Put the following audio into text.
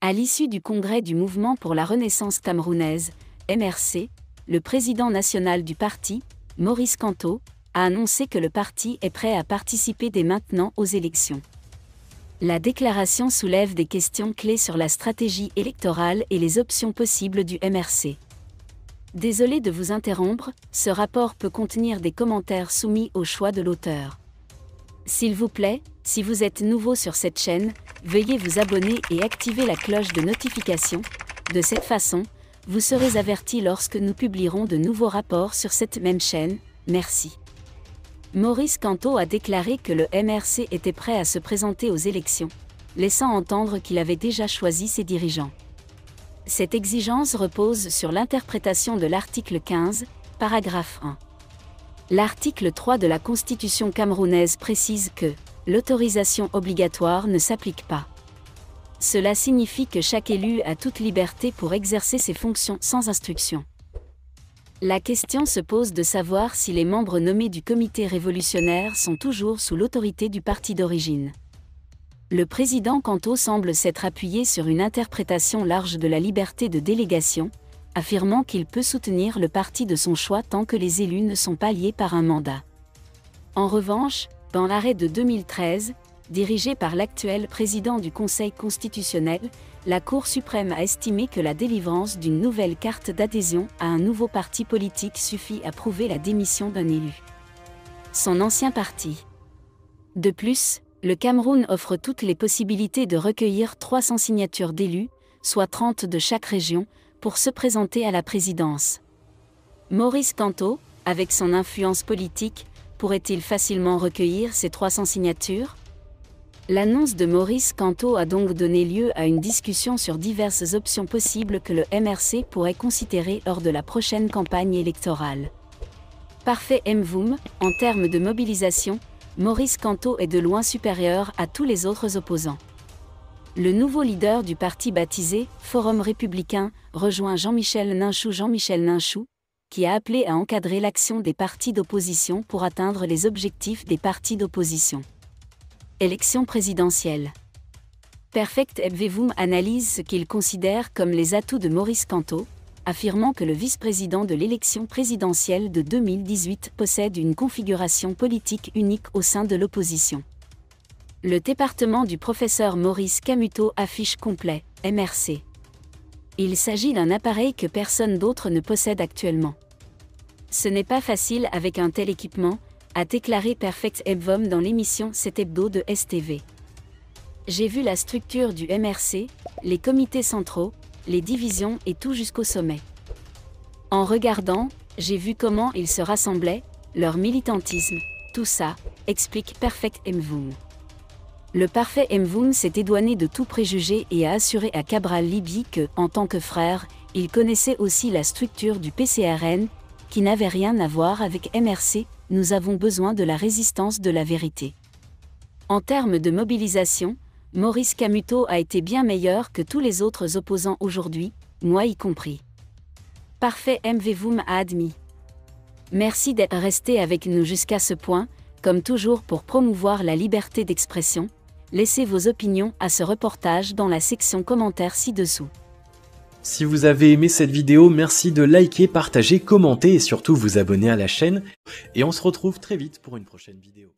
À l'issue du congrès du Mouvement pour la Renaissance camerounaise, MRC, le président national du parti, Maurice Kamto, a annoncé que le parti est prêt à participer dès maintenant aux élections. La déclaration soulève des questions clés sur la stratégie électorale et les options possibles du MRC. Désolé de vous interrompre, ce rapport peut contenir des commentaires soumis au choix de l'auteur. S'il vous plaît, si vous êtes nouveau sur cette chaîne, veuillez vous abonner et activer la cloche de notification. De cette façon, vous serez averti lorsque nous publierons de nouveaux rapports sur cette même chaîne. Merci. Maurice Kamto a déclaré que le MRC était prêt à se présenter aux élections, laissant entendre qu'il avait déjà choisi ses dirigeants. Cette exigence repose sur l'interprétation de l'article 15, paragraphe 1. L'article 3 de la Constitution camerounaise précise que l'autorisation obligatoire ne s'applique pas. Cela signifie que chaque élu a toute liberté pour exercer ses fonctions sans instruction. La question se pose de savoir si les membres nommés du comité révolutionnaire sont toujours sous l'autorité du parti d'origine. Le président Kamto semble s'être appuyé sur une interprétation large de la liberté de délégation, affirmant qu'il peut soutenir le parti de son choix tant que les élus ne sont pas liés par un mandat. En revanche, dans l'arrêt de 2013, dirigé par l'actuel président du Conseil constitutionnel, la Cour suprême a estimé que la délivrance d'une nouvelle carte d'adhésion à un nouveau parti politique suffit à prouver la démission d'un élu. Son ancien parti. De plus, le Cameroun offre toutes les possibilités de recueillir 300 signatures d'élus, soit 30 de chaque région, pour se présenter à la présidence. Maurice Kamto, avec son influence politique, pourrait-il facilement recueillir ces 300 signatures ? L'annonce de Maurice Kamto a donc donné lieu à une discussion sur diverses options possibles que le MRC pourrait considérer lors de la prochaine campagne électorale. Parfait Mvoum, en termes de mobilisation, Maurice Kamto est de loin supérieur à tous les autres opposants. Le nouveau leader du parti baptisé Forum républicain rejoint Jean-Michel Ninchou, qui a appelé à encadrer l'action des partis d'opposition pour atteindre les objectifs des partis d'opposition. Élection présidentielle. Perfect Mvoum analyse ce qu'il considère comme les atouts de Maurice Kamto, affirmant que le vice-président de l'élection présidentielle de 2018 possède une configuration politique unique au sein de l'opposition. Le département du professeur Maurice Kamto affiche complet, MRC. Il s'agit d'un appareil que personne d'autre ne possède actuellement. Ce n'est pas facile avec un tel équipement, a déclaré Perfect Mvoum dans l'émission 7 Hebdo de STV. J'ai vu la structure du MRC, les comités centraux, les divisions et tout jusqu'au sommet. En regardant, j'ai vu comment ils se rassemblaient, leur militantisme, tout ça, explique Perfect Mvoum. Le parfait Mvoum s'est édouané de tout préjugé et a assuré à Cabral Libye que, en tant que frère, il connaissait aussi la structure du PCRN, qui n'avait rien à voir avec MRC. Nous avons besoin de la résistance de la vérité. En termes de mobilisation, Maurice Kamto a été bien meilleur que tous les autres opposants aujourd'hui, moi y compris. Parfait Mvoum a admis. Merci d'être resté avec nous jusqu'à ce point, comme toujours pour promouvoir la liberté d'expression. Laissez vos opinions à ce reportage dans la section commentaires ci-dessous. Si vous avez aimé cette vidéo, merci de liker, partager, commenter et surtout vous abonner à la chaîne. Et on se retrouve très vite pour une prochaine vidéo.